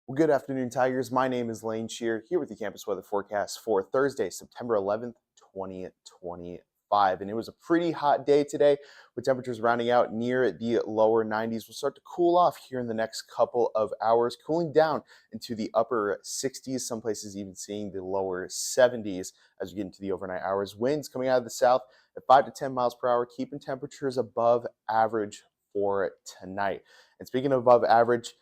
Well, good afternoon, Tigers. My name is Lane Shear here with the campus weather forecast for Thursday, September 11th, 2025. And it was a pretty hot day today with temperatures rounding out near the lower 90s. We'll start to cool off here in the next couple of hours, cooling down into the upper 60s, some places even seeing the lower 70s as we get into the overnight hours. Winds coming out of the south at 5 to 10 miles per hour, keeping temperatures above average for tonight. And speaking of above average,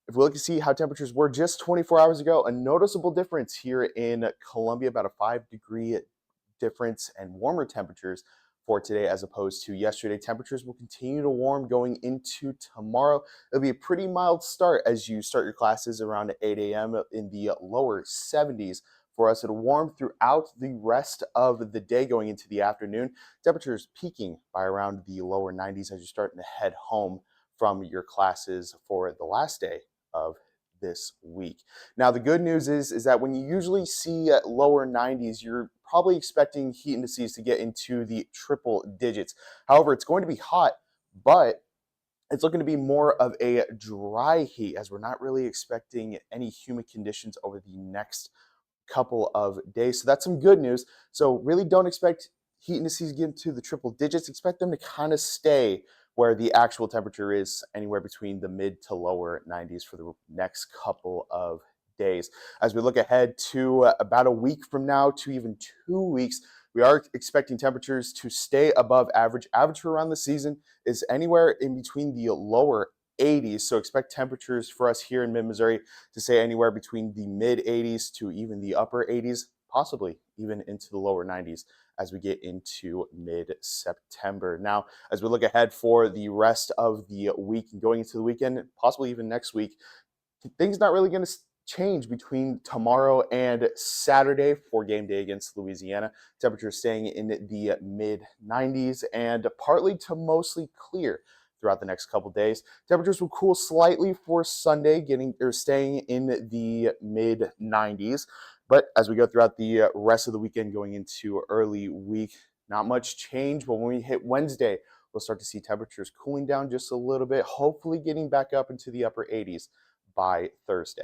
if we look to see how temperatures were just 24 hours ago, a noticeable difference here in Colombia, about a 5-degree difference and warmer temperatures for today as opposed to yesterday. Temperatures will continue to warm going into tomorrow. It'll be a pretty mild start as you start your classes around 8 a.m. in the lower 70s. For us, it'll warm throughout the rest of the day going into the afternoon. Temperatures peaking by around the lower 90s as you're starting to head home from your classes for the last day of this week. Now, the good news is that when you usually see lower 90s, you're probably expecting heat indices to get into the triple digits. However, it's going to be hot, but it's looking to be more of a dry heat as we're not really expecting any humid conditions over the next couple of days. So that's some good news. So really don't expect heat indices to get into the triple digits. Expect them to kind of stay where the actual temperature is anywhere between the mid to lower 90s for the next couple of days. As we look ahead to about a week from now to even 2 weeks, we are expecting temperatures to stay above average. Average for around the season is anywhere in between the lower 80s. So expect temperatures for us here in mid-Missouri to say anywhere between the mid 80s to even the upper 80s, possibly even into the lower 90s as we get into mid-September. Now, as we look ahead for the rest of the week and going into the weekend, possibly even next week, things not really going to change between tomorrow and Saturday for game day against Louisiana. Temperatures staying in the mid 90s and partly to mostly clear throughout the next couple days. Temperatures will cool slightly for Sunday, getting or staying in the mid 90s. But as we go throughout the rest of the weekend, going into early week, not much change. But when we hit Wednesday, we'll start to see temperatures cooling down just a little bit, hopefully getting back up into the upper 80s by Thursday.